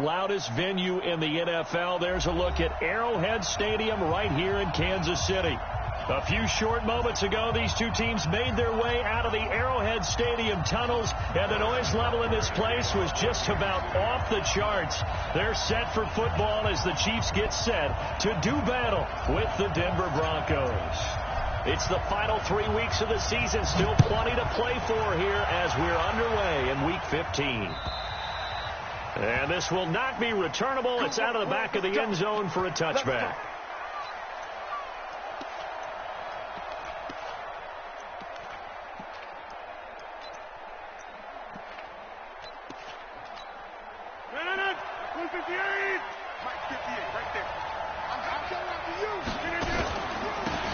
loudest venue in the NFL. There's a look at Arrowhead Stadium right here in Kansas City. A few short moments ago, these two teams made their way out of the Arrowhead Stadium tunnels, and the noise level in this place was just about off the charts. They're set for football as the Chiefs get set to do battle with the Denver Broncos. It's the final 3 weeks of the season, still plenty to play for here as we're underway in Week 15. And this will not be returnable. It's out of the back of the end zone for a touchback.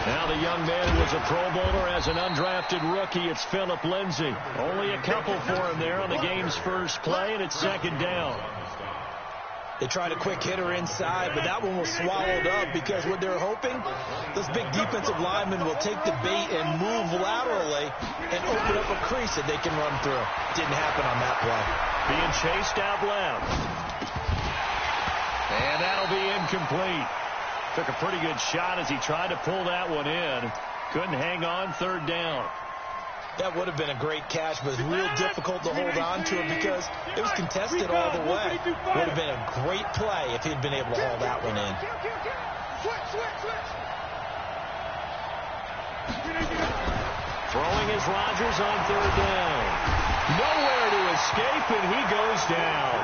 Now the young man was a Pro Bowler as an undrafted rookie. It's Phillip Lindsay. Only a couple for him there on the game's first play, and it's second down. They tried a quick hitter inside, but that one was swallowed up because what they're hoping, this big defensive lineman will take the bait and move laterally and open up a crease that they can run through. Didn't happen on that play. Being chased out left. And that'll be incomplete. Took a pretty good shot as he tried to pull that one in. Couldn't hang on, third down. That would have been a great catch, but it's real difficult to hold on to it because it was contested all the way. Would have been a great play if he'd been able to haul that one in. Throwing is Rodgers on third down. Nowhere to escape, and he goes down.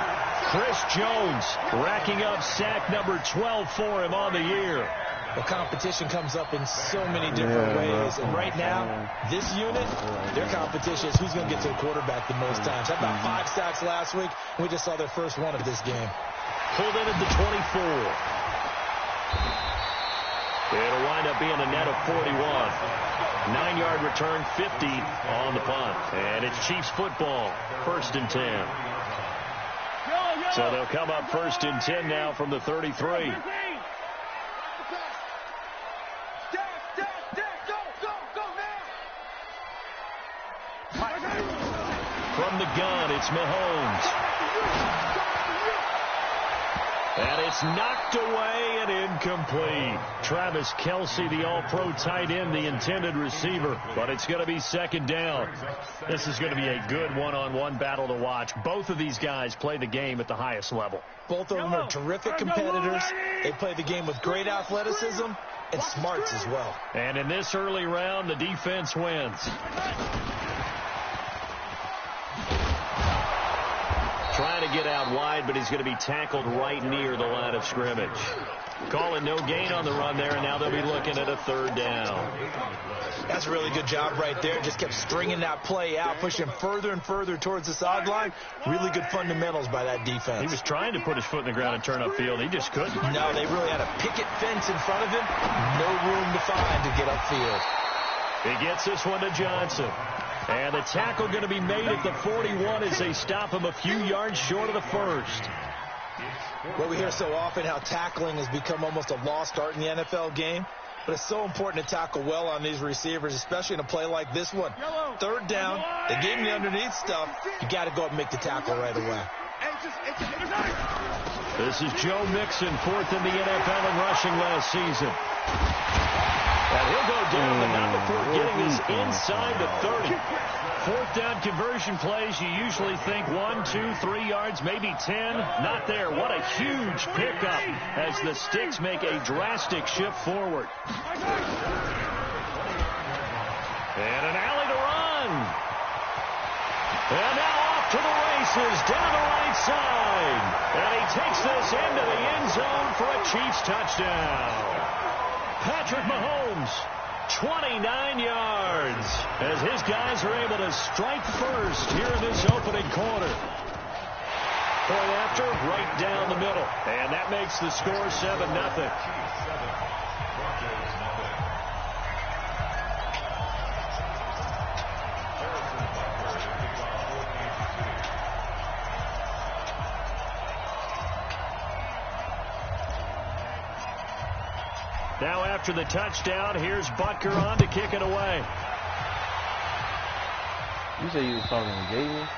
Chris Jones racking up sack number 12 for him on the year. The competition comes up in so many different ways. And right now, this unit, their competition is who's going to get to the quarterback the most times. Had about 5 sacks last week. We just saw their first one of this game. Pulled in at the 24. It'll wind up being a net of 41. 9-yard return, 50 on the punt. And it's Chiefs football, 1st and 10. So they'll come up 1st and 10 now from the 33. From the gun, it's Mahomes. And it's knocked away and incomplete. Travis Kelce, the all-pro tight end, the intended receiver. But it's going to be second down. This is going to be a good one-on-one battle to watch. Both of these guys play the game at the highest level. Both of them are terrific competitors. They play the game with great athleticism and smarts as well. And in this early round, the defense wins. Trying to get out wide, but he's going to be tackled right near the line of scrimmage. Calling no gain on the run there, and now they'll be looking at a third down. That's a really good job right there. Just kept stringing that play out, pushing further and further towards the sideline. Really good fundamentals by that defense. He was trying to put his foot in the ground and turn upfield. He just couldn't. No, they really had a picket fence in front of him. No room to find to get upfield. He gets this one to Johnson. And the tackle going to be made at the 41 as they stop him a few yards short of the first. Well, we hear so often how tackling has become almost a lost art in the NFL game. But it's so important to tackle well on these receivers, especially in a play like this one. Third down, they gave him the underneath stuff. You got to go up and make the tackle right away. This is Joe Mixon, 4th in the NFL in rushing last season. And he'll go down, but not before getting this inside the 30. 4th down conversion plays, you usually think 1, 2, 3 yards, maybe 10. Not there. What a huge pickup as the Sticks make a drastic shift forward. And an alley to run. And now off to the races down the right side. And he takes this into the end zone for a Chiefs touchdown. Patrick Mahomes, 29 yards, as his guys are able to strike first here in this opening quarter. Point after, right down the middle. And that makes the score 7-0. Now after the touchdown, here's Butker on to kick it away. You say you was talking to Davis?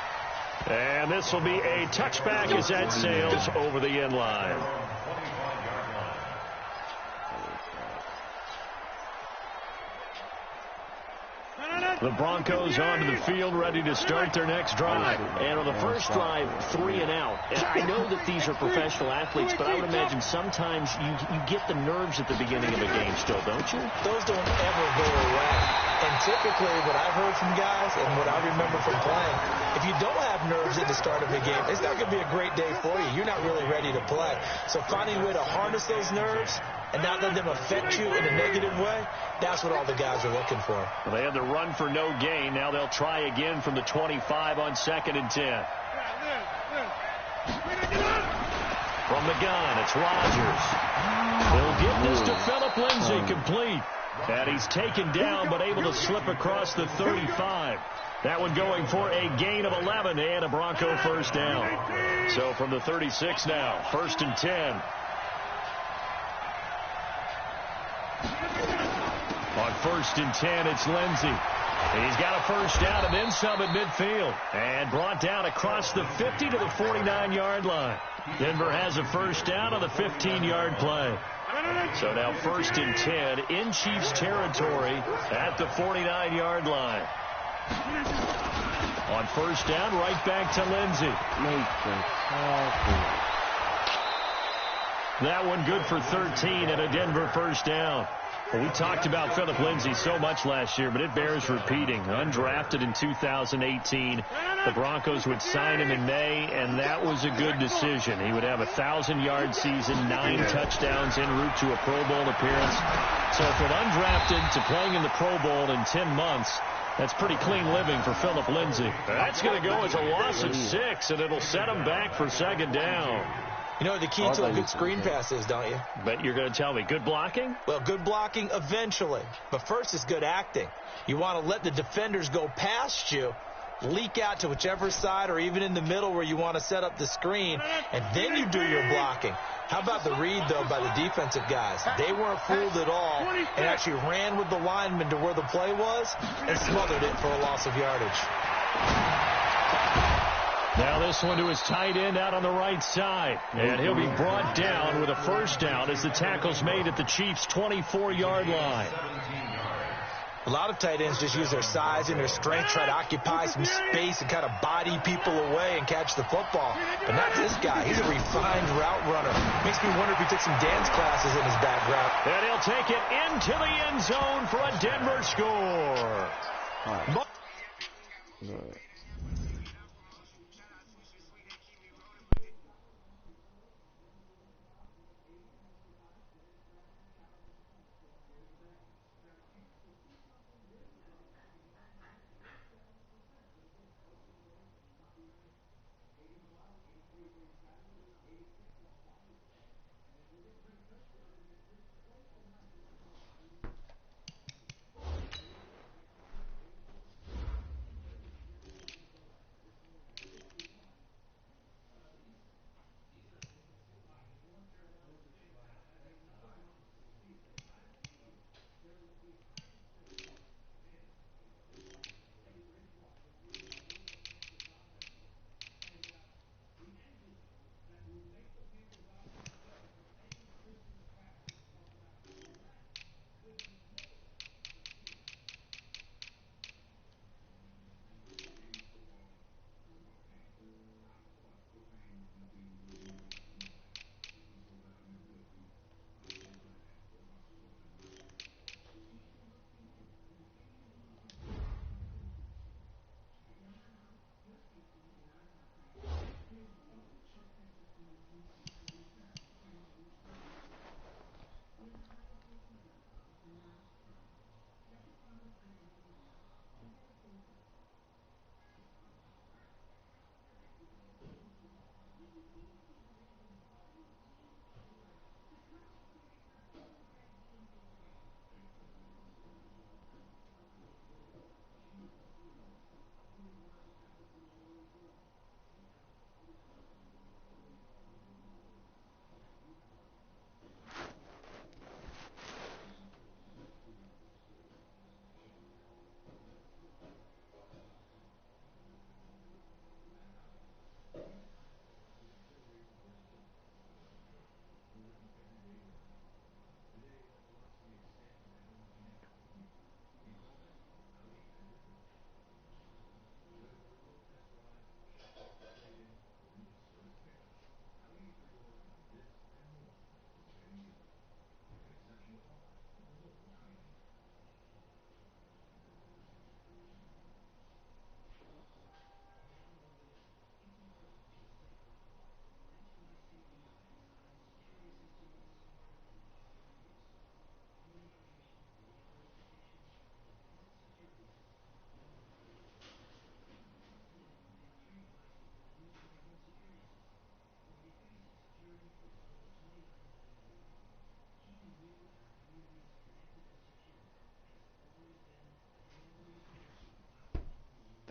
And this will be a touchback as that sails over the end line. The Broncos onto the field, ready to start their next drive. And on the first drive, 3 and out. And I know that these are professional athletes, but I would imagine sometimes you get the nerves at the beginning of a game still, don't you? Those don't ever go away. And typically, what I've heard from guys and what I remember from playing, if you don't have nerves at the start of a game, it's not going to be a great day for you. You're not really ready to play. So finding a way to harness those nerves and not let them affect you in a negative way, that's what all the guys are looking for. Well, they had the run for no gain. Now they'll try again from the 25 on 2nd and 10. From the gun, it's Rodgers. He'll get this to Philip Lindsay, complete. And he's taken down, but able to slip across the 35. That one going for a gain of 11 and a Bronco first down. So from the 36 now, 1st and 10. On 1st and 10, it's Lindsay. He's got a first down and then some at midfield. And brought down across the 50 to the 49-yard line. Denver has a first down on the 15-yard play. So now 1st and 10 in Chiefs territory at the 49-yard line. On first down, right back to Lindsay. That one good for 13 and a Denver first down. Well, we talked about Philip Lindsay so much last year, but it bears repeating. Undrafted in 2018. The Broncos would sign him in May, and that was a good decision. He would have a 1,000-yard season, 9 touchdowns en route to a Pro Bowl appearance. So from undrafted to playing in the Pro Bowl in 10 months, that's pretty clean living for Philip Lindsay. That's going to go as a loss of 6, and it'll set him back for 2nd down. You know what the key to a good screen pass is, don't you? But you're going to tell me, good blocking? Well, good blocking eventually. But first is good acting. You want to let the defenders go past you, leak out to whichever side or even in the middle where you want to set up the screen, and then you do your blocking. How about the read, though, by the defensive guys? They weren't fooled at all and actually ran with the lineman to where the play was and smothered it for a loss of yardage. Now this one to his tight end out on the right side. And he'll be brought down with a first down as the tackle's made at the Chiefs' 24-yard line. A lot of tight ends just use their size and their strength, try to occupy some space and kind of body people away and catch the football. But not this guy. He's a refined route runner. Makes me wonder if he took some dance classes in his background. And he'll take it into the end zone for a Denver score.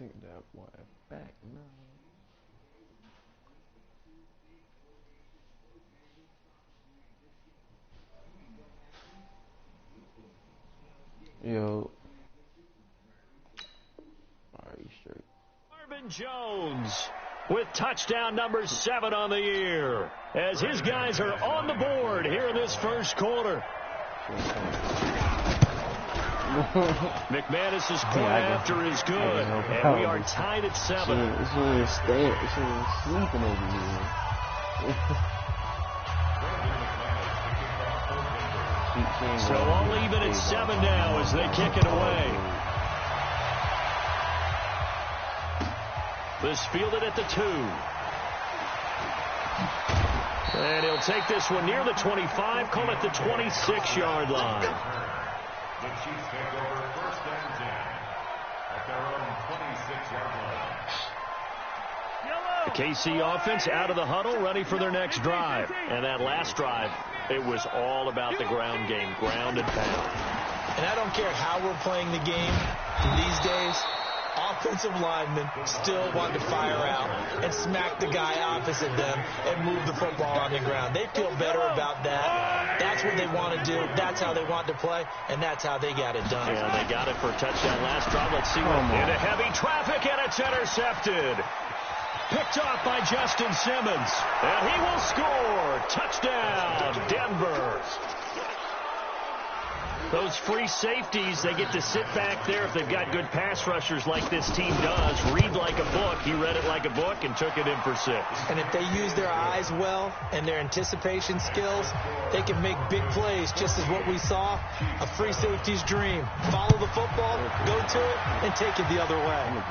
Bring that boy back now. Yo. Alright, straight. Marvin Jones with touchdown number 7 on the year as his guys are on the board here in this first quarter. McManus's point after is good, and we are tied at 7. It's only sleeping over here. So all even at 7 now as they kick it away. This fielded at the 2. And he'll take this one near the 25, call it the 26-yard line. The Chiefs take over first and 10 at their own 26-yard line. The KC offense out of the huddle, ready for their next drive. And that last drive, it was all about the ground game, ground and pound. And I don't care how we're playing the game these days, offensive linemen still want to fire out and smack the guy opposite them and move the football on the ground. They feel better about that. That's what they want to do. That's how they want to play, and that's how they got it done. Yeah, they got it for a touchdown last drive. Let's see what into heavy traffic, and it's intercepted. Picked off by Justin Simmons, and he will score. Touchdown, Denver. Those free safeties, they get to sit back there if they've got good pass rushers like this team does. Read like a book. He read it like a book and took it in for 6. And if they use their eyes well and their anticipation skills, they can make big plays, just as what we saw, a free safety's dream. Follow the football, go to it, and take it the other way.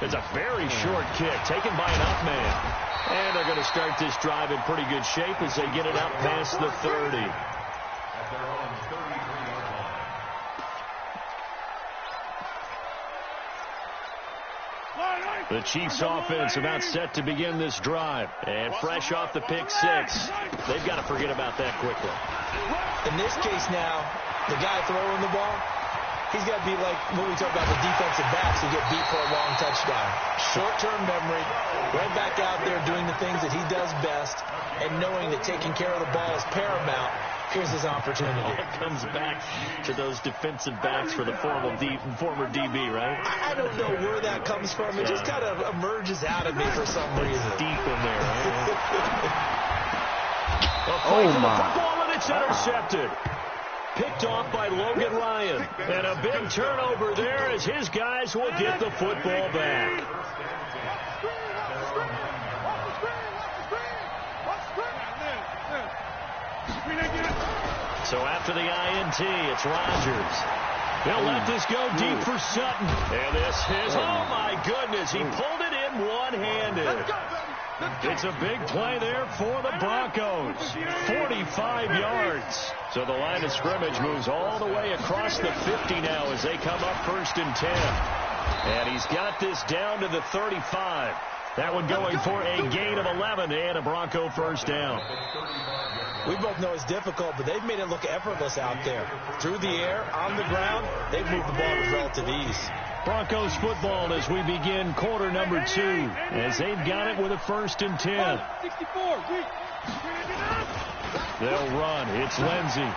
It's a very short kick taken by an up man. And they're going to start this drive in pretty good shape as they get it up past the 30. At their own 33-yard line. The Chiefs offense about set to begin this drive. And fresh off the pick 6, they've got to forget about that quickly. In this case now, the guy throwing the ball, he's got to be like when we talk about the defensive backs who get beat for a long touchdown. Short-term memory, right back out there doing the things that he does best, and knowing that taking care of the ball is paramount. Here's his opportunity. It comes back to those defensive backs for the former DB, right? I don't know where that comes from. It just kind of emerges out of me for some reason. Deep in there, right? Oh, my. Football, and it's intercepted. Picked off by Logan Ryan. And a big turnover there as his guys will get the football back. So after the INT, it's Rodgers. They'll let this go deep for Sutton. And this is, oh my goodness, he pulled it in one-handed. It's a big play there for the Broncos. 45 yards. So the line of scrimmage moves all the way across the 50 now as they come up first and 10. And he's got this down to the 35. That one going for a gain of 11 and a Bronco first down. We both know it's difficult, but they've made it look effortless out there. Through the air, on the ground, they've moved the ball with relative ease. Broncos football as we begin quarter number 2, as they've got it with a first and 10. They'll run. It's Lindsey.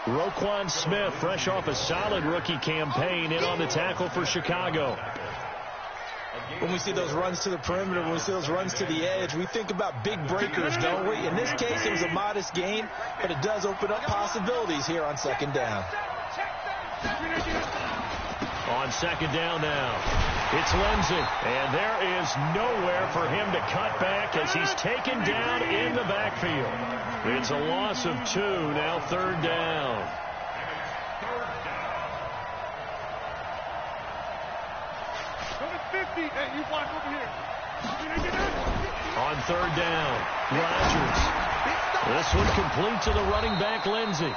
Roquan Smith, fresh off a solid rookie campaign, in on the tackle for Chicago. When we see those runs to the perimeter, when we see those runs to the edge, we think about big breakers, don't we? In this case, it was a modest gain, but it does open up possibilities here on second down. On second down now, it's Lindsey. And there is nowhere for him to cut back as he's taken down in the backfield. It's a loss of 2, now third down. On third down, Rodgers. This one complete to the running back, Lindsey.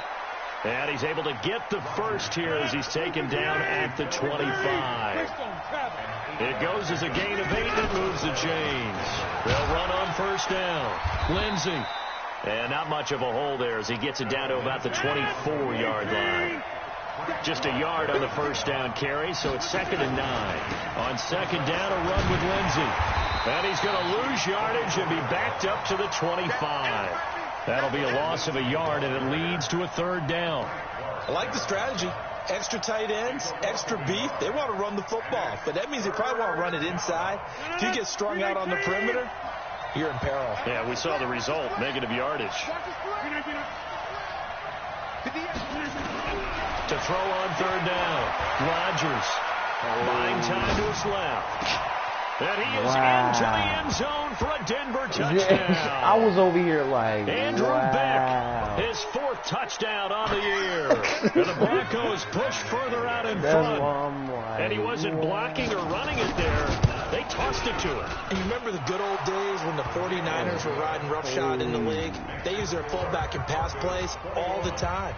And he's able to get the first here as he's taken down at the 25. It goes as a gain of 8 and moves the chains. They'll run on first down. Lindsey. And not much of a hole there as he gets it down to about the 24-yard line. Just a yard on the first down carry, so it's 2nd and 9. On 2nd down, a run with Lindsey. And he's going to lose yardage and be backed up to the 25. That'll be a loss of a yard, and it leads to a 3rd down. I like the strategy. Extra tight ends, extra beef. They want to run the football, but that means they probably want to run it inside. If you get strung out on the perimeter, you're in peril. Yeah, we saw the result, negative yardage. To throw on 3rd down, Rodgers buying time to his left. And he is into the end zone for a Denver touchdown. I was over here like, Andrew Beck, his 4th touchdown on the year. And the Broncos push further out in front. Like, and he wasn't blocking or running it there. They tossed it to him. And you remember the good old days when the 49ers were riding roughshod in the league? They used their fullback in pass plays all the time.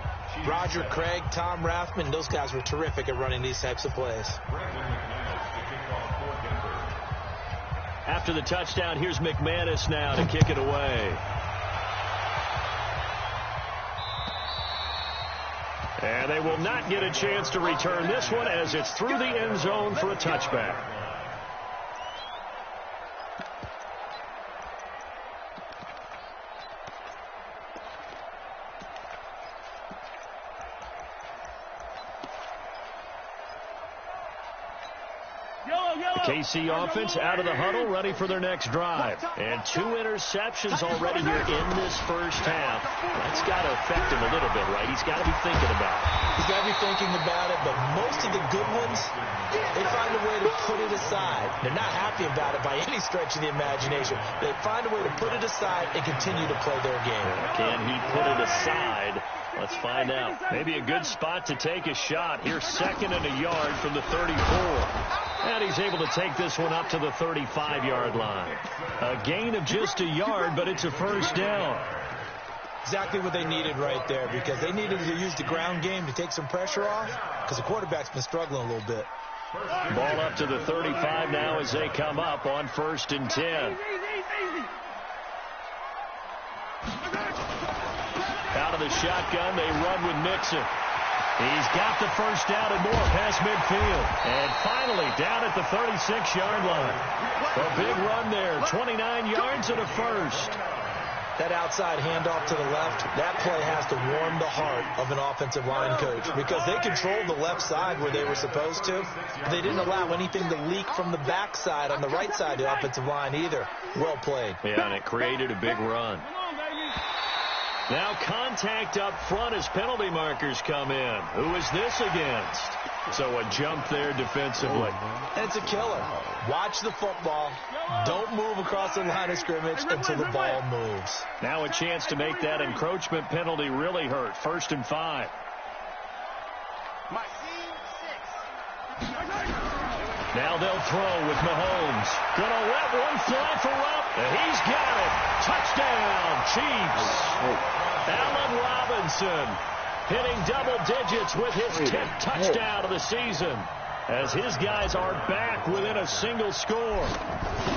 Roger Craig, Tom Rathman, those guys were terrific at running these types of plays. After the touchdown, here's McManus now to kick it away. And they will not get a chance to return this one as it's through the end zone for a touchback. KC offense out of the huddle, ready for their next drive. And 2 interceptions already here in this first half. That's got to affect him a little bit, right? He's got to be thinking about it. He's got to be thinking about it, but most of the good ones, they find a way to put it aside. They're not happy about it by any stretch of the imagination. They find a way to put it aside and continue to play their game. Can he put it aside? Let's find out. Maybe a good spot to take a shot. Here's 2nd and a yard from the 34. And he's able to take this one up to the 35-yard line. A gain of just a yard, but it's a first down. Exactly what they needed right there, because they needed to use the ground game to take some pressure off, because the quarterback's been struggling a little bit. Ball up to the 35 now as they come up on 1st and 10. Out of the shotgun, they run with Mixon. He's got the first down and more past midfield. And finally down at the 36-yard line. A big run there, 29 yards and a first. That outside handoff to the left, that play has to warm the heart of an offensive line coach, because they controlled the left side where they were supposed to. They didn't allow anything to leak from the backside on the right side of the offensive line either. Well played. Yeah, and it created a big run. Now contact up front as penalty markers come in. Who is this against? So a jump there defensively. And it's a killer. Watch the football. Don't move across the line of scrimmage until the ball moves. Now a chance to make that encroachment penalty really hurt. 1st and 5. Now they'll throw with Mahomes. Gonna let one fly for Rupp. He's got it. Touchdown, Chiefs. Allen Robinson hitting double digits with his 10th touchdown of the season, as his guys are back within a single score.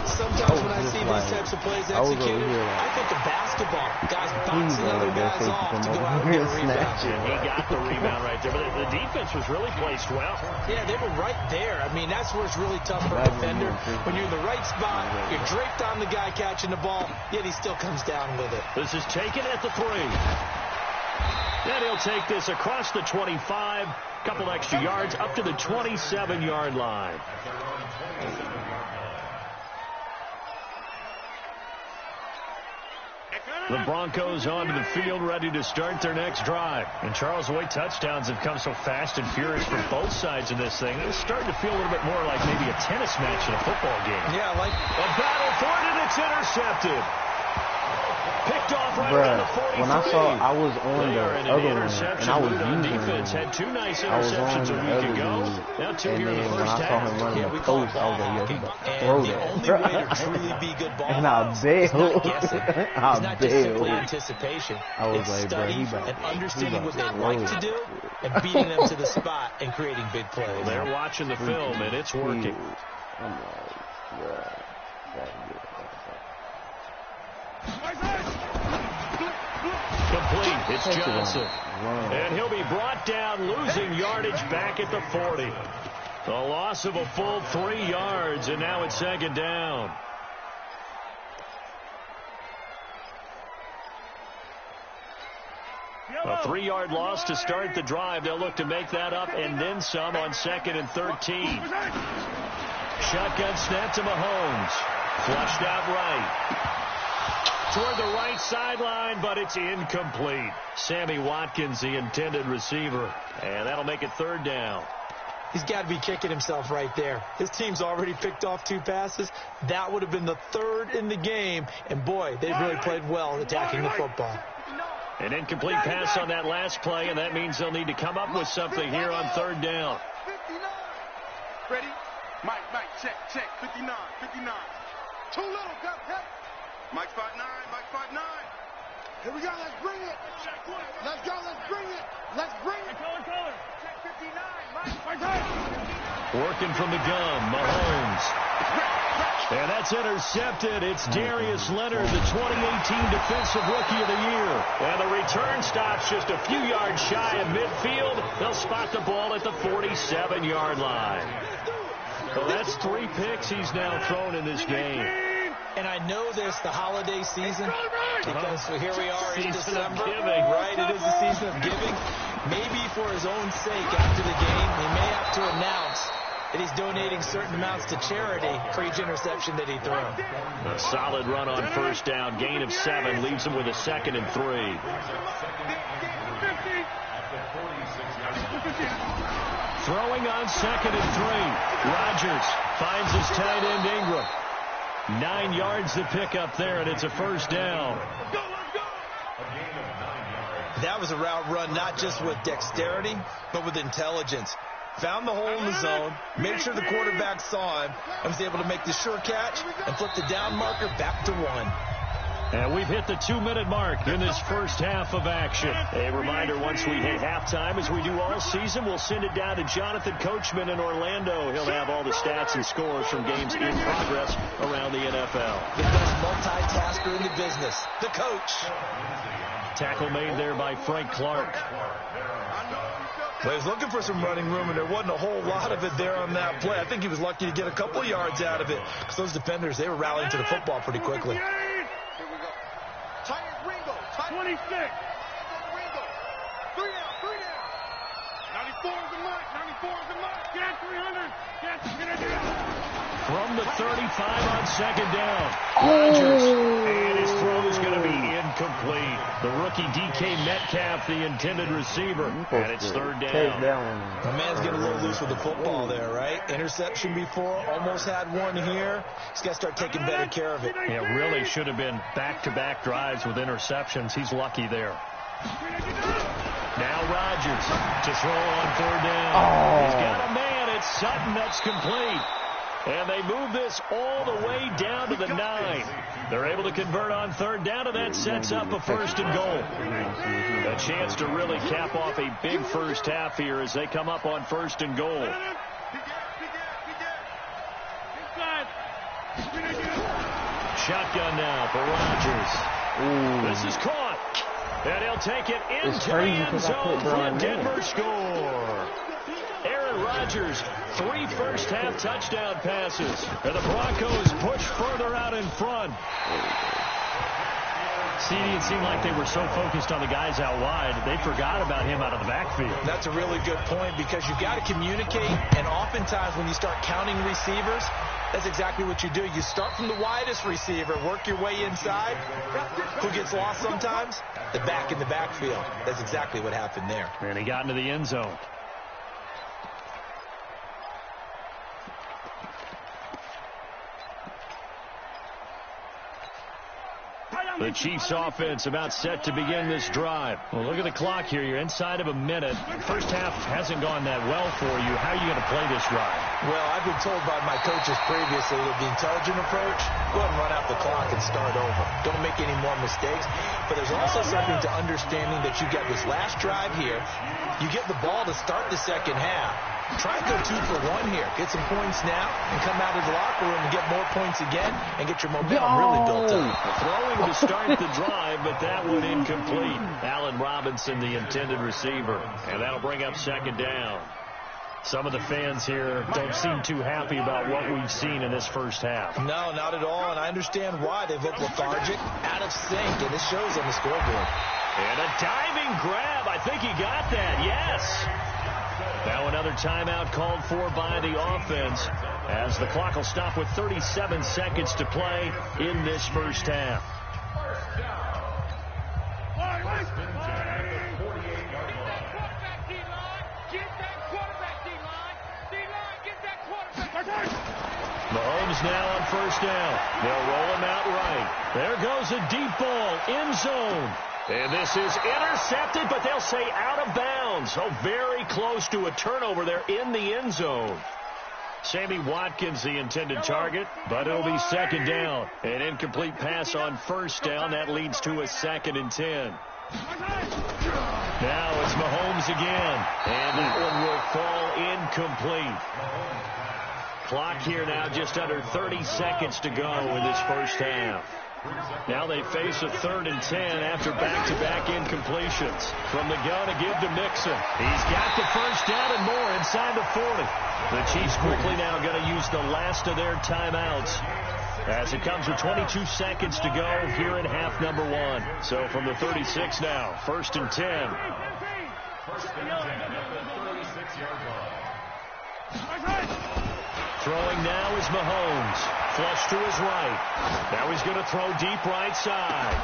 Sometimes when I see these types of plays executed, I think of basketball. Guys boxing other guys off to go out and get a rebound. He got the rebound right there, but the defense was really placed well. Yeah, they were right there. I mean, that's where it's really tough for a defender. When you're in the right spot, you're draped on the guy catching the ball, yet he still comes down with it. This is taken at the 3. Then he'll take this across the 25, couple extra yards, up to the 27-yard line. The Broncos onto the field, ready to start their next drive. And Charles, the way touchdowns have come so fast and furious for both sides of this thing, it's starting to feel a little bit more like maybe a tennis match in a football game. Yeah, like a battle for it, and it's intercepted. Picked off right around the 43. When I saw I was on the other one, and I was using defense had 2 nice interceptions a week ago. Now 2 here in the first half. When I saw him running the post, I was like, yeah, throw that. The only way to truly be good ball and I bailed. It's not just simply anticipation. I was it's like, study and understanding what they like to do and beating them to the spot and creating big plays. Well, they're watching the film, and it's working. I'm like, Complete. It's Johnson. And he'll be brought down, losing yardage back at the 40. A loss of a full 3 yards, and now it's second down. A 3-yard loss to start the drive. They'll look to make that up and then some on 2nd and 13. Shotgun snap to Mahomes. Flushed out right. Toward the right sideline, but it's incomplete. Sammy Watkins, the intended receiver. And that'll make it 3rd down. He's got to be kicking himself right there. His team's already picked off 2 passes. That would have been the 3rd in the game. And, boy, they've really played well attacking the football. An incomplete pass on that last play, and that means they'll need to come up with something here on 3rd down. Ready? Mike, check, 59. Too little, got hit. Mike's 5'9", Mike's 5'9". Here we go, let's bring it. Let's go, let's bring it. Let's bring it. Color. Check 59, Mike. Working from the gun, Mahomes. And that's intercepted. It's Darius Leonard, the 2018 Defensive Rookie of the Year. And the return stops just a few yards shy of midfield. They'll spot the ball at the 47-yard line. So that's 3 picks he's now thrown in this game. And I know this, the holiday season, because here we are in December. Right, it is the season of giving. Maybe for his own sake after the game, he may have to announce that he's donating certain amounts to charity for each interception that he throws. A solid run on 1st down. Gain of 7 leaves him with a 2nd and 3. Throwing on 2nd and 3. Rodgers finds his tight end Ingram. 9 yards to pick up there, and it's a 1st down. That was a route run not just with dexterity, but with intelligence. Found the hole in the zone, made sure the quarterback saw him, and was able to make the sure catch and flip the down marker back to 1. And we've hit the 2-minute mark in this first half of action. A reminder, once we hit halftime, as we do all season, we'll send it down to Jonathan Coachman in Orlando. He'll have all the stats and scores from games in progress around the NFL. The best multitasker in the business, the coach. Tackle made there by Frank Clark. Well, he was looking for some running room, and there wasn't a whole lot of it there on that play. I think he was lucky to get a couple yards out of it, because those defenders, they were rallying to the football pretty quickly. 26. Ringo. 3 down. 94 is the mark. Get 300. Get it. From the 35 on 2nd down. Rodgers. And his throw is going to be incomplete. The rookie D.K. Metcalf, the intended receiver. And it's 3rd down. The man's getting a little loose with the football there, right? Interception before, almost had one here. He's got to start taking better care of it. Yeah, really should have been back-to-back drives with interceptions. He's lucky there. Now Rodgers to throw on 3rd down. He's got a man. It's Sutton. That's complete. And they move this all the way down to the 9. They're able to convert on 3rd down, and that sets up a 1st and goal. A chance to really cap off a big first half here as they come up on 1st and goal. Shotgun now for Rodgers. This is caught. And he'll take it into the end zone for a Denver score. Aaron Rodgers, 3 first-half touchdown passes. And the Broncos push further out in front. It seemed like they were so focused on the guys out wide, they forgot about him out of the backfield. That's a really good point, because you've got to communicate, and oftentimes when you start counting receivers, that's exactly what you do. You start from the widest receiver, work your way inside. Who gets lost sometimes? The back in the backfield. That's exactly what happened there. And he got into the end zone. The Chiefs offense about set to begin this drive. Well, look at the clock here. You're inside of a minute. First half hasn't gone that well for you. How are you going to play this drive? Well, I've been told by my coaches previously that the intelligent approach, go ahead and run out the clock and start over. Don't make any more mistakes. But there's also something to understanding that you get this last drive here. You get the ball to start the second half. Try and go 2 for 1 here. Get some points now and come out of the locker room and get more points again and get your momentum really built up. Throwing looking to start the drive, but that one incomplete. Allen Robinson, the intended receiver, and that'll bring up second down. Some of the fans here don't seem too happy about what we've seen in this first half. No, not at all, and I understand why. They've looked lethargic, out of sync, and it shows on the scoreboard. And a diving grab. I think he got that. Yes. Now another timeout called for by the offense as the clock will stop with 37 seconds to play in this first half. Mahomes now on first down. They'll roll him out right. There goes a deep ball, end zone. And this is intercepted, but they'll say out of bounds. So very close to a turnover there in the end zone. Sammy Watkins, the intended target, but it'll be second down. An incomplete pass on first down. That leads to a 2nd and 10. Now it's Mahomes again. And that one will fall incomplete. Clock here now just under 30 seconds to go in this first half. Now they face a 3rd and 10 after back-to-back incompletions. From the gun to give to Mixon. He's got the first down and more inside the 40. The Chiefs quickly now going to use the last of their timeouts as it comes with 22 seconds to go here in half number 1. So from the 36 now, 1st and 10. First and 10 at the 36-yard line. Throwing now is Mahomes. Flush to his right. Now he's going to throw deep right side.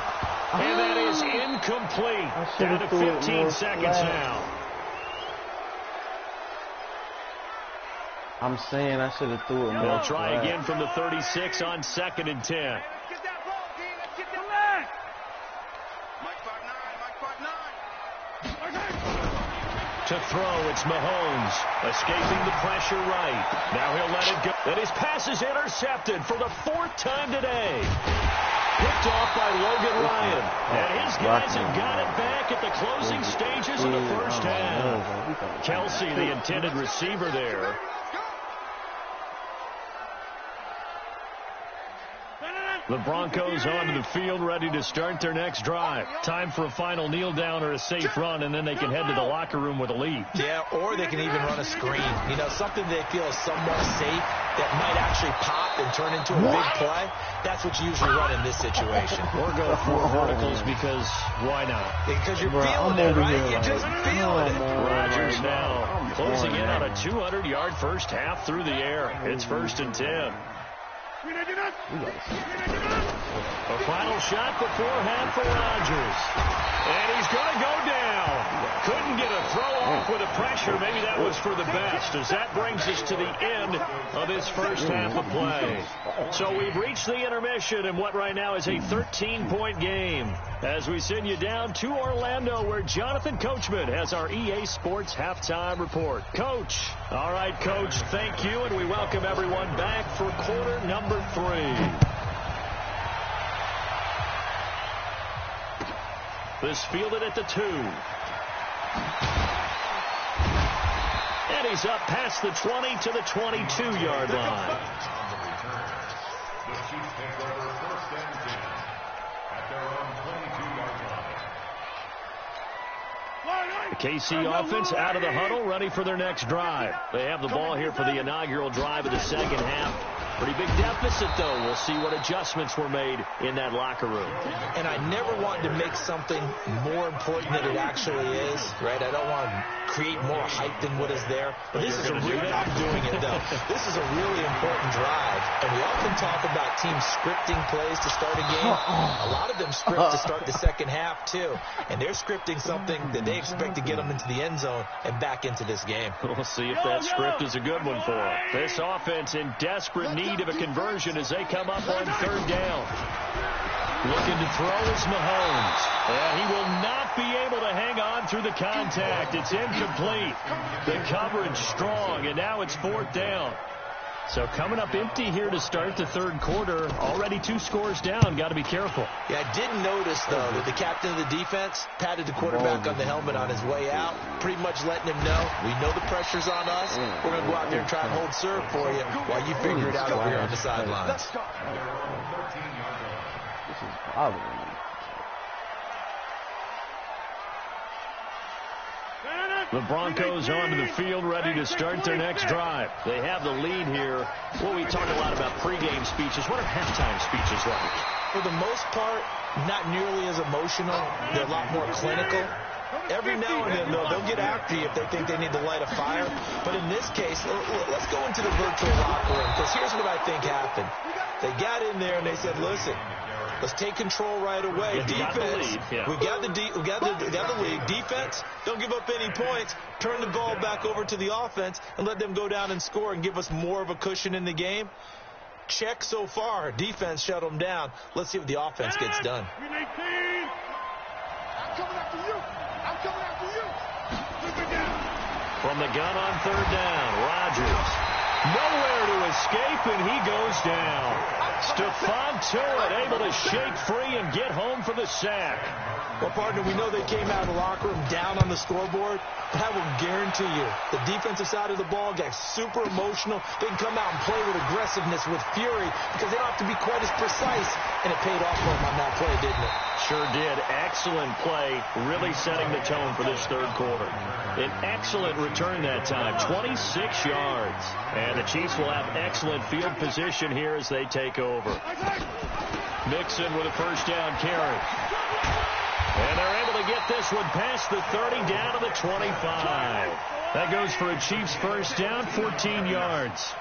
And that is incomplete. Down to 15 seconds now. I'm saying I should have threw it more. They'll try again from the 36 on 2nd and 10. Get that ball, D. Let's get the leg. Mike 5'9", Mike 5'9". To throw, it's Mahomes. Escaping the pressure right. Now he'll let it go. And his pass is intercepted for the 4th time today. Picked off by Logan Ryan. And his guys have got it back at the closing stages of the first half. Kelsey, the intended receiver there. The Broncos onto the field, ready to start their next drive. Time for a final kneel down or a safe run, and then they can head to the locker room with a lead. Yeah, or they can even run a screen. You know, something they feel is somewhat safe that might actually pop and turn into a big play. That's what you usually run in this situation. Or go 4 verticals because why not? Because you're feeling it, right? You're just feeling it. Rodgers now closing in on a 200-yard first half through the air. It's 1st and 10. A final shot before half for Rodgers. And he's going to go down. Couldn't get a throw off with the pressure. Maybe that was for the best, as that brings us to the end of this first half of play. So we've reached the intermission in what right now is a 13-point game, as we send you down to Orlando, where Jonathan Coachman has our EA Sports halftime report. Coach. All right, Coach, thank you, and we welcome everyone back for quarter number 3. This fielded at the 2. And he's up past the 20 to the 22-yard line. The Chiefs take over 1st and 10 at their own 22-yard line. The KC offense out of the huddle, ready for their next drive. They have the ball here for the inaugural drive of the second half. Pretty big deficit, though. We'll see what adjustments were made in that locker room. And I never wanted to make something more important than it actually is, right? I don't want to create more hype than what is there. But this is a really, I'm doing it, though. This is a really important drive. And we often talk about teams scripting plays to start a game. A lot of them script to start the second half, too. And they're scripting something that they expect to get them into the end zone and back into this game. We'll see if that script is a good one for them. This offense in desperate need of a conversion as they come up on 3rd down. Looking to throw is Mahomes. And he will not be able to hang on through the contact. It's incomplete. The coverage strong, and now it's 4th down. So coming up empty here to start the 3rd quarter. Already 2 scores down. Got to be careful. Yeah, I did notice, though, that the captain of the defense patted the quarterback on the helmet on his way out, pretty much letting him know, we know the pressure's on us. We're going to go out there and try and hold serve for you while you figure it out over here on the sideline. is bothering me. The Broncos onto the field, ready to start their next drive. They have the lead here. Well, we talk a lot about pregame speeches. What are halftime speeches like? For the most part, not nearly as emotional. They're a lot more clinical. Every now and then, though, they'll get after you if they think they need to light a fire. But in this case, let's go into the virtual locker room, because here's what I think happened. They got in there and they said, listen, let's take control right away. Defense, we got the lead. Defense, don't give up any points. Turn the ball back over to the offense and let them go down and score and give us more of a cushion in the game. Check so far. Defense shut them down. Let's see what the offense gets done. I'm coming after you. I'm coming after you. From the gun on third down, Rodgers. Nowhere to escape, and he goes down. Stephon Tuitt able to shake free and get home for the sack. Well, partner, we know they came out of the locker room down on the scoreboard, but I will guarantee you the defensive side of the ball got super emotional. They can come out and play with aggressiveness, with fury, because they don't have to be quite as precise, and it paid off for them on that play, didn't it? Sure did. Excellent play, really setting the tone for this third quarter. An excellent return that time, 26 yards. And the Chiefs will have excellent field position here as they take over. Mixon with a first down carry. And they're able to get this one past the 30 down to the 25. That goes for a Chiefs first down, 14 yards.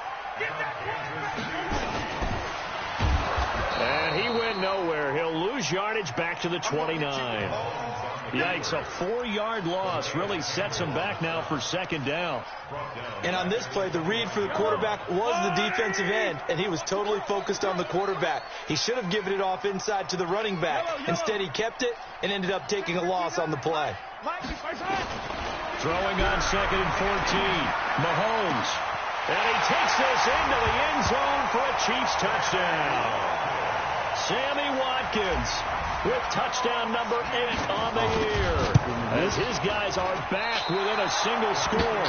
And he went nowhere. He'll lose yardage back to the 29. Yikes, a 4-yard loss really sets him back now for second down. And on this play, the read for the quarterback was the defensive end, and he was totally focused on the quarterback. He should have given it off inside to the running back. Instead, he kept it and ended up taking a loss on the play. Throwing on second and 14, Mahomes. And he takes this into the end zone for a Chiefs touchdown. Sammy Watkins with touchdown number 8 on the year, as his guys are back within a single score.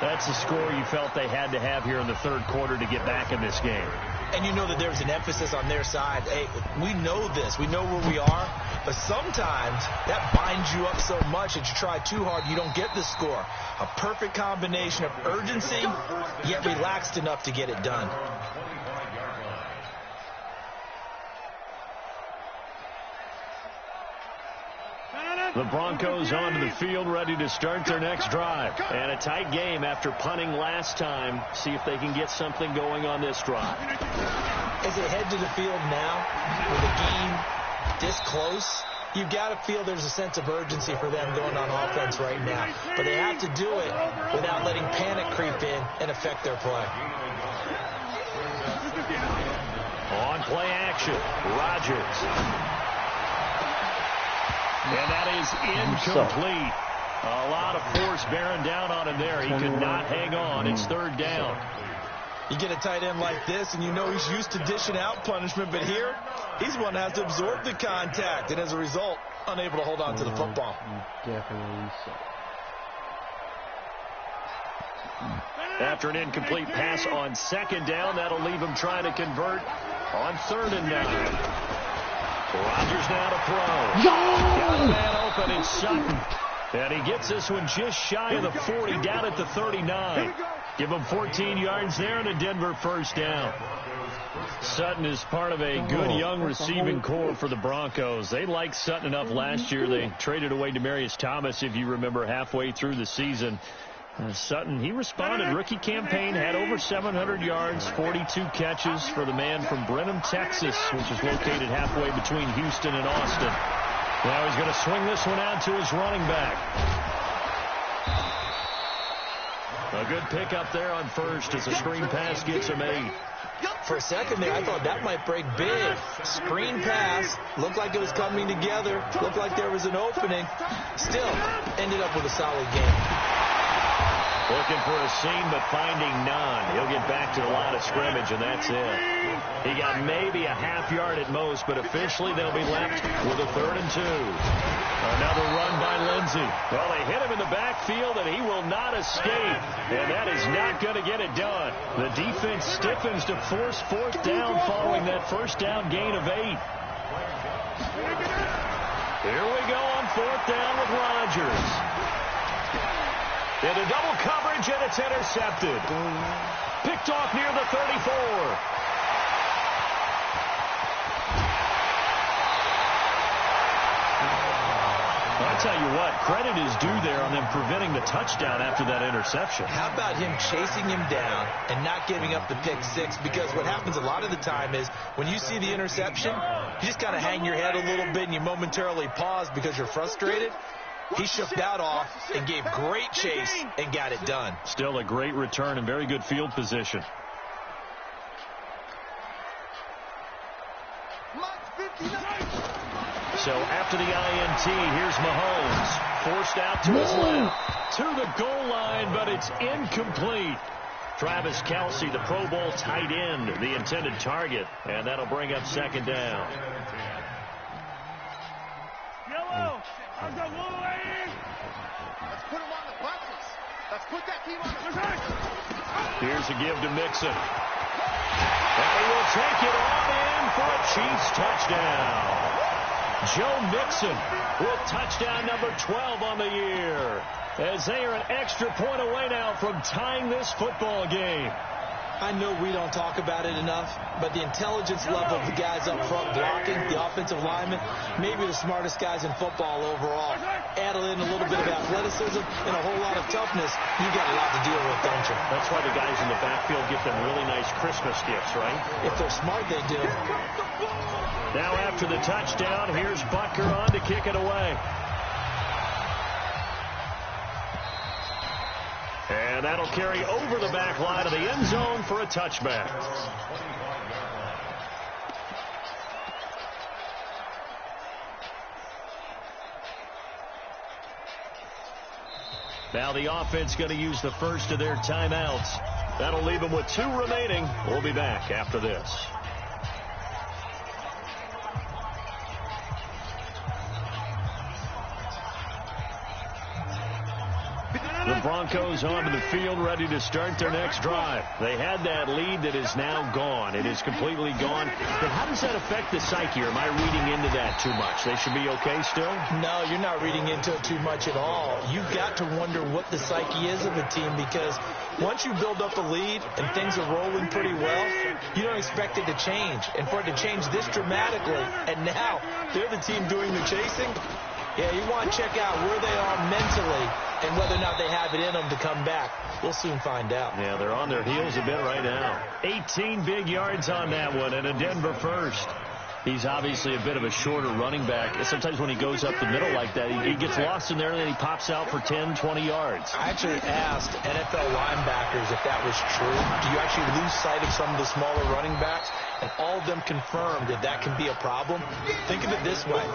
That's the score you felt they had to have here in the third quarter to get back in this game. And you know that there's an emphasis on their side. Hey, we know this. We know where we are. But sometimes that binds you up so much that you try too hard, you don't get the score. A perfect combination of urgency, yet relaxed enough to get it done. The Broncos onto the field, ready to start their next drive. And a tight game after punting last time. See if they can get something going on this drive. As they head to the field now, with the game this close, you've got to feel there's a sense of urgency for them going on offense right now. But they have to do it without letting panic creep in and affect their play. On play action, Rodgers. And that is incomplete. A lot of force bearing down on him there. He could not hang on. It's third down. You get a tight end like this, and you know he's used to dishing out punishment, but here, he's one that has to absorb the contact, and as a result, unable to hold on to the football. Definitely so. After an incomplete pass on second down, that'll leave him trying to convert on third and 9. Rodgers now to throw. Got a man open, it's Sutton. And he gets this one just shy of the 40, down at the 39. Give him 14 yards there and a Denver first down. Sutton is part of a good young receiving core for the Broncos. They liked Sutton enough last year. They traded away Demaryius Thomas, if you remember, halfway through the season. Sutton, he responded. Rookie campaign, had over 700 yards, 42 catches for the man from Brenham, Texas, which is located halfway between Houston and Austin. Now he's going to swing this one out to his running back. A good pickup there on first as the screen pass gets him 8. For a second there, I thought that might break big. Screen pass, looked like it was coming together, looked like there was an opening. Still, ended up with a solid game. Looking for a seam, but finding none. He'll get back to the line of scrimmage, and that's it. He got maybe a half yard at most, but officially they'll be left with a 3rd and 2. Another run by Lindsey. Well, they hit him in the backfield, and he will not escape. And that is not going to get it done. The defense stiffens to force 4th down following that first down gain of 8. Here we go on 4th down with Rodgers. Into double coverage, and it's intercepted. Picked off near the 34. I'll tell you what, credit is due there on them preventing the touchdown after that interception. How about him chasing him down and not giving up the pick six? Because what happens a lot of the time is when you see the interception, you just kind of hang your head a little bit and you momentarily pause because you're frustrated. He shook that off and gave great chase and got it done. Still a great return and very good field position. So after the INT, here's Mahomes. Forced out to his left. To the goal line, but it's incomplete. Travis Kelce, the Pro Bowl tight end, the intended target. And that'll bring up 2nd down. Yellow. Let's put him on the buttons. Let's put that team on the buttons. Here's a give to Mixon. And he will take it on in for a Chiefs touchdown. Joe Mixon with touchdown number 12 on the year, as they are an extra point away now from tying this football game. I know we don't talk about it enough, but the intelligence level of the guys up front blocking, the offensive linemen, maybe the smartest guys in football overall. Add in a little bit of athleticism and a whole lot of toughness, you got a lot to deal with, don't you? That's why the guys in the backfield get them really nice Christmas gifts, right? If they're smart, they do. Now after the touchdown, here's Butker on to kick it away. And that'll carry over the back line of the end zone for a touchback. Now the offense going to use the first of their timeouts. That'll leave them with 2 remaining. We'll be back after this. The Broncos onto the field, ready to start their next drive. They had that lead that is now gone. It is completely gone. But how does that affect the psyche? Or am I reading into that too much? They should be okay still? No, you're not reading into it too much at all. You've got to wonder what the psyche is of a team, because once you build up a lead and things are rolling pretty well, you don't expect it to change. And for it to change this dramatically, and now they're the team doing the chasing, yeah, you want to check out where they are mentally and whether or not they have it in them to come back. We'll soon find out. Yeah, they're on their heels a bit right now. 18 big yards on that one, and a Denver first. He's obviously a bit of a shorter running back. Sometimes when he goes up the middle like that, he gets lost in there, and then he pops out for 10, 20 yards. I actually asked NFL linebackers if that was true. Do you actually lose sight of some of the smaller running backs? And all of them confirmed that that can be a problem. Think of it this way.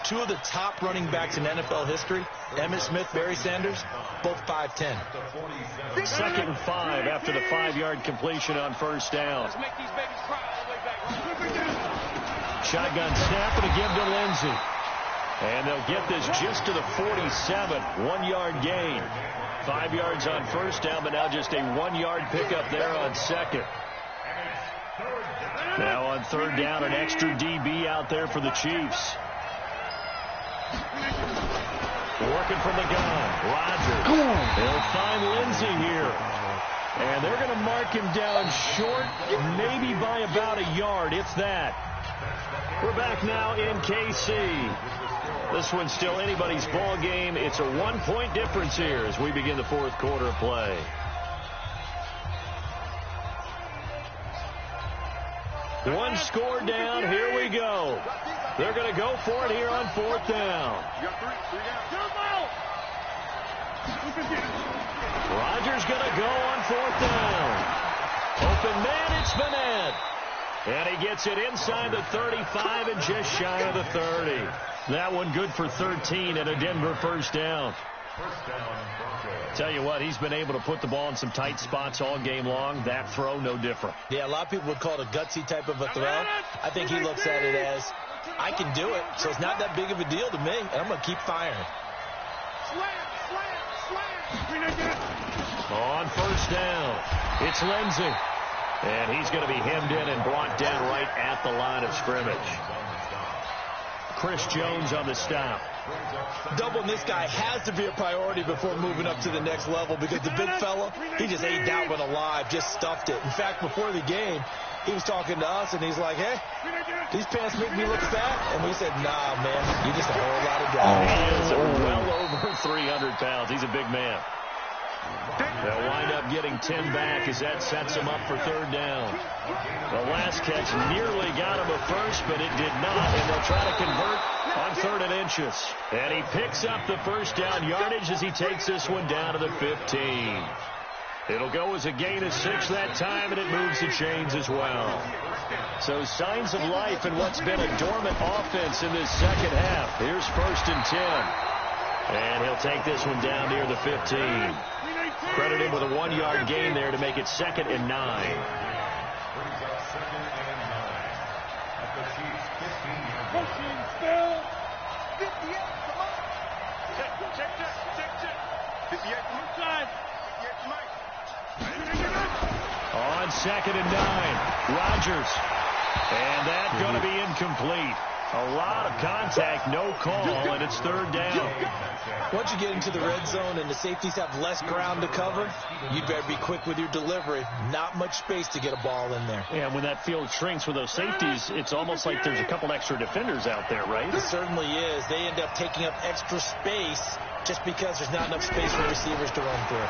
2 of the top running backs in NFL history, Emmitt Smith, Barry Sanders, both 5'10". 2nd and 5 after the 5-yard completion on first down. Let's make these babies cry all the way back. Shotgun snap and a give to Lindsey. And they'll get this just to the 47. 1-yard gain. 5 yards on first down, but now just a 1-yard pickup there on second. Now on third down, an extra DB out there for the Chiefs. Working from the gun. Rodgers. They'll find Lindsey here. And they're going to mark him down short, maybe by about a yard, if that. We're back now in KC. This one's still anybody's ball game. It's a 1-point difference here as we begin the 4th quarter of play. One score down. Here we go. They're going to go for it here on 4th down. Rodgers going to go on 4th down. Open man, it's Bennett. And he gets it inside the 35 and just shy of the 30. That one good for 13 and a Denver first down. Tell you what, he's been able to put the ball in some tight spots all game long. That throw, no different. Yeah, a lot of people would call it a gutsy type of a throw. I think he looks at it as, I can do it, so it's not that big of a deal to me, and I'm going to keep firing. On first down, it's Lindsey. And he's going to be hemmed in and brought down right at the line of scrimmage. Chris Jones on the stop. Doubling this guy has to be a priority before moving up to the next level because the big fella, he just ate that one alive, just stuffed it. In fact, before the game, he was talking to us, and he's like, hey, these pants make me look fat. And we said, nah, man, you're just a whole lot of guy. He is well over 300 pounds. He's a big man. They'll wind up getting 10 back as that sets him up for third down. The last catch nearly got him a first, but it did not, and they'll try to convert on 3rd and inches. And he picks up the first down yardage as he takes this one down to the 15. It'll go as a gain of 6 that time, and it moves the chains as well. So signs of life in what's been a dormant offense in this second half. Here's 1st and 10. And he'll take this one down near the 15. Credit him with a 1-yard gain there to make it 2nd and 9. On 2nd and 9, Rodgers. And that's going to be incomplete. A lot of contact, no call, and it's 3rd down. Once you get into the red zone and the safeties have less ground to cover, you better be quick with your delivery. Not much space to get a ball in there. Yeah, when that field shrinks with those safeties, it's almost like there's a couple extra defenders out there, right? It certainly is. They end up taking up extra space just because there's not enough space for receivers to run through.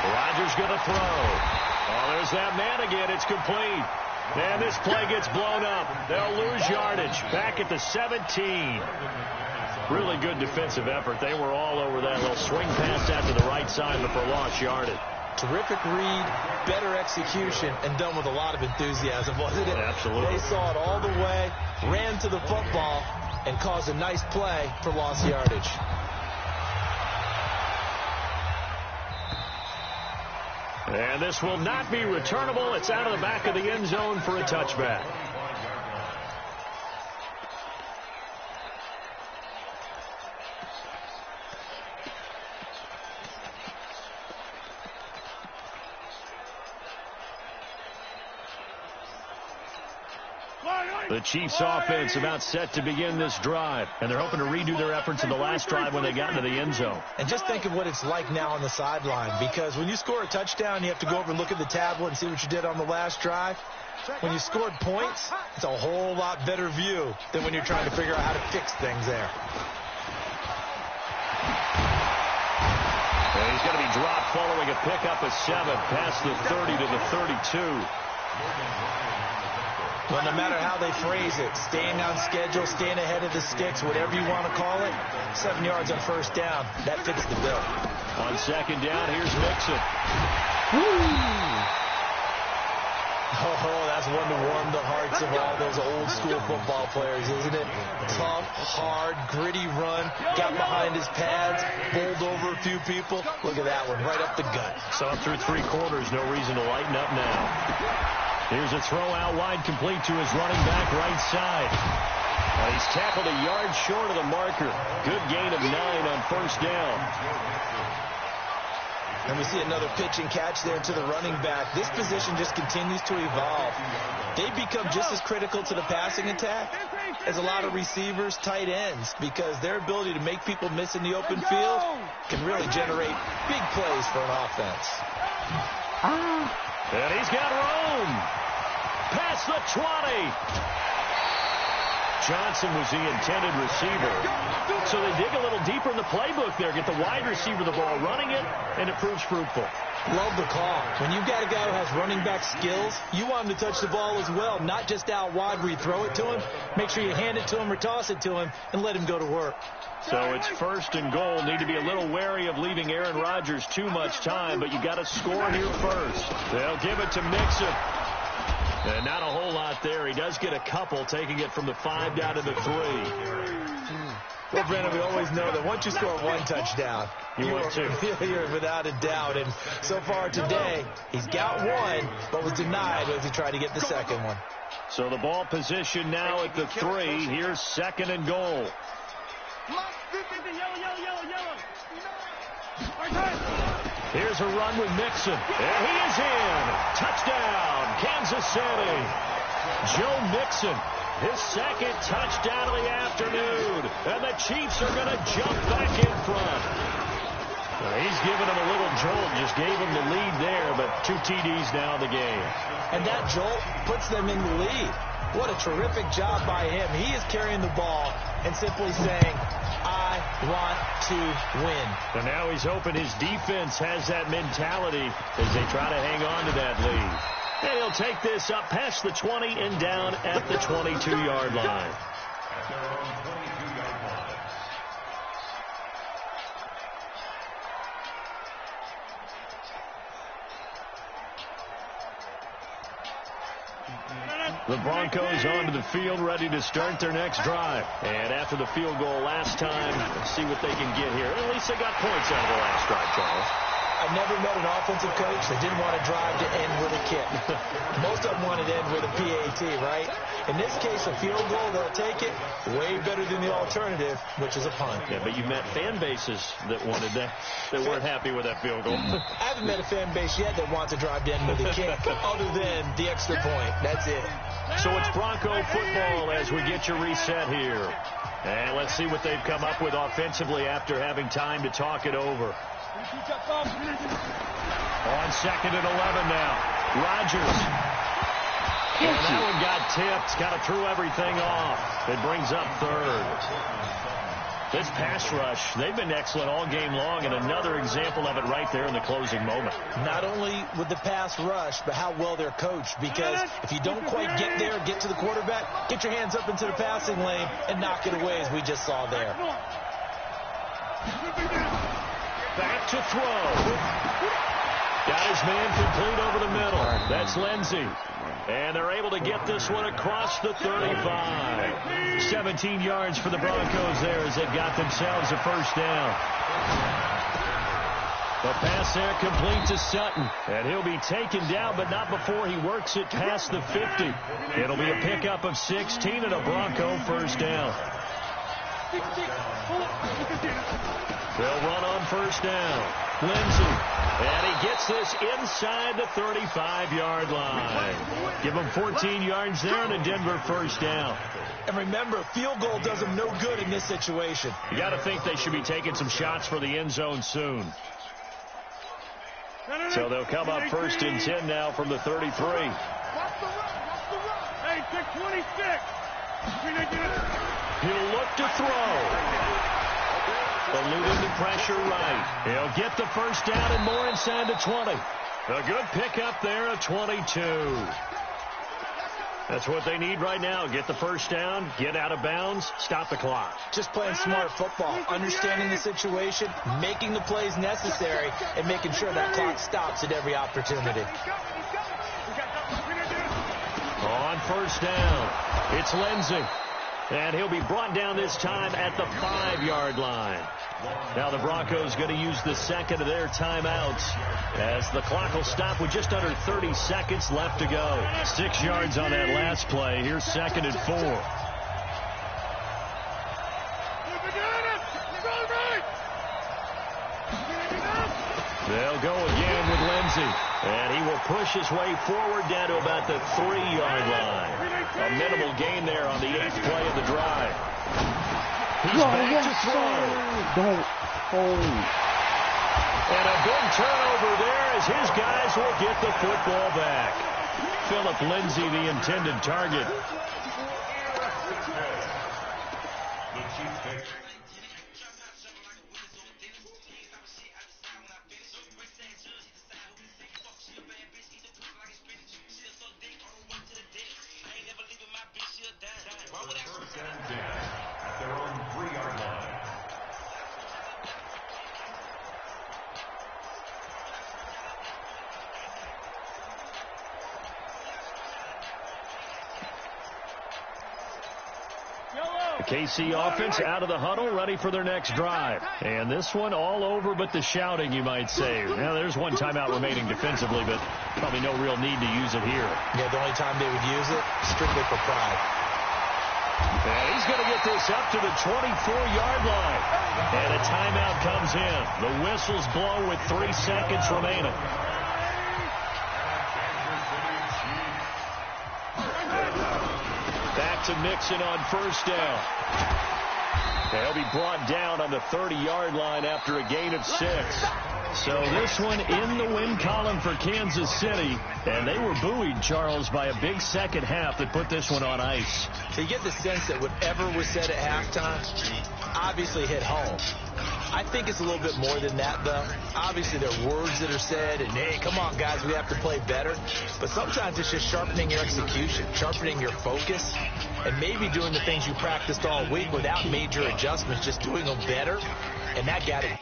Rodgers going to throw. Oh, there's that man again. It's complete. And this play gets blown up. They'll lose yardage. Back at the 17. Really good defensive effort. They were all over that little swing pass out to the right side before lost yardage. Terrific read, better execution, and done with a lot of enthusiasm, wasn't it? Absolutely. They saw it all the way, ran to the football, and caused a nice play for lost yardage. And this will not be returnable. It's out of the back of the end zone for a touchback. The Chiefs offense about set to begin this drive, and they're hoping to redo their efforts in the last drive when they got into the end zone. And just think of what it's like now on the sideline, because when you score a touchdown, you have to go over and look at the tablet and see what you did on the last drive. When you scored points, it's a whole lot better view than when you're trying to figure out how to fix things there. And he's going to be dropped following a pickup of 7 past the 30 to the 32. Well, no matter how they phrase it, staying on schedule, staying ahead of the sticks, whatever you want to call it, 7 yards on 1st down, that fits the bill. On 2nd down, here's Mixon. Oh, that's one to warm the hearts of all those old school football players, isn't it? Tough, hard, gritty run, got behind his pads, bowled over a few people. Look at that one, right up the gut. So through 3 quarters, no reason to lighten up now. Here's a throw out wide, complete to his running back right side. He's tackled a yard short of the marker. Good gain of 9 on 1st down. And we see another pitch and catch there to the running back. This position just continues to evolve. They become just as critical to the passing attack as a lot of receivers, tight ends, because their ability to make people miss in the open field can really generate big plays for an offense. And he's got room. Past the 20. Johnson was the intended receiver. So they dig a little deeper in the playbook there. Get the wide receiver the ball, running it, and it proves fruitful. Love the call. When you've got a guy who has running back skills, you want him to touch the ball as well, not just out wide where you throw it to him. Make sure you hand it to him or toss it to him and let him go to work. So it's 1st and goal. Need to be a little wary of leaving Aaron Rodgers too much time, but you got to score here first. They'll give it to Mixon. And not a whole lot there. He does get a couple, taking it from the 5 down to the 3. Well, Brandon, we always know that once you score 1 touchdown, you're without a doubt. And so far today, he's got 1, but was denied as he tried to get the 2nd one. So the ball position now at the 3. Here's 2nd and goal. Here's a run with Mixon. And he is in. Touchdown, Kansas City. Joe Mixon his second touchdown of the afternoon. And the Chiefs are going to jump back in front. He's giving them a little jolt, just gave them the lead there, but 2 TDs now in the game. And that jolt puts them in the lead. What a terrific job by him. He is carrying the ball and simply saying, I want to win. And now he's hoping his defense has that mentality as they try to hang on to that lead. And he'll take this up past the 20 and down at the 22-yard line. At their own 22-yard line. The Broncos onto the field, ready to start their next drive. And after the field goal last time, let's see what they can get here. At least they got points out of the last drive, Charles. I've never met an offensive coach that didn't want to drive to end with a kick. Most of them wanted to end with a PAT, right? In this case, a field goal, they'll take it. Way better than the alternative, which is a punt. Yeah, but you met fan bases that wanted that weren't happy with that field goal. I haven't met a fan base yet that wants to drive to end with a kick, other than the extra point. That's it. So it's Bronco football as we get your reset here. And let's see what they've come up with offensively after having time to talk it over. On 2nd and 11 now. Rodgers. And that one got tipped. Kind of threw everything off. It brings up 3rd. This pass rush, they've been excellent all game long, and another example of it right there in the closing moment. Not only with the pass rush, but how well they're coached. Because if you don't quite get there, get to the quarterback, get your hands up into the passing lane and knock it away, as we just saw there. Back to throw. Got his man complete over the middle. That's Lindsey. And they're able to get this one across the 35. 17 yards for the Broncos there as they've got themselves a first down. The pass there complete to Sutton. And he'll be taken down, but not before he works it past the 50. It'll be a pickup of 16 and a Bronco first down. They'll run on first down. Lindsey. And he gets this inside the 35-yard line. Give him 14 yards there and a Denver first down. And remember, field goal does them no good in this situation. You got to think they should be taking some shots for the end zone soon. So they'll come up 1st and 10 now from the 33. Hey, pick 26. He'll look to throw. Eluding the pressure right. He'll get the first down and more inside the 20. A good pickup there at 22. That's what they need right now. Get the first down, get out of bounds, stop the clock. Just playing smart football, understanding the situation, making the plays necessary, and making sure that clock stops at every opportunity. On first down, it's Lindsey. And he'll be brought down this time at the 5-yard line. Now the Broncos going to use the second of their timeouts as the clock will stop with just under 30 seconds left to go. 6 yards on that last play. Here's 2nd and 4. They'll go again with Lindsey. And he will push his way forward down to about the 3-yard line. A minimal gain there on the 8th play of the drive. He's back to throw. Don't hold. And a big turnover there as his guys will get the football back. Philip Lindsey, the intended target. At their own 3-yard line. The KC offense out of the huddle, ready for their next drive. And this one all over but the shouting, you might say. Now, there's one timeout remaining defensively, but probably no real need to use it here. Yeah, the only time they would use it, strictly for pride. And he's going to get this up to the 24-yard line. And a timeout comes in. The whistles blow with 3 seconds remaining. Back to Mixon on first down. They'll be brought down on the 30-yard line after a gain of 6. So this one in the win column for Kansas City. And they were buoyed, Charles, by a big second half that put this one on ice. So you get the sense that whatever was said at halftime obviously hit home. I think it's a little bit more than that, though. Obviously, there are words that are said, and, hey, come on, guys, we have to play better. But sometimes it's just sharpening your execution, sharpening your focus, and maybe doing the things you practiced all week without major adjustments, just doing them better, and that got it.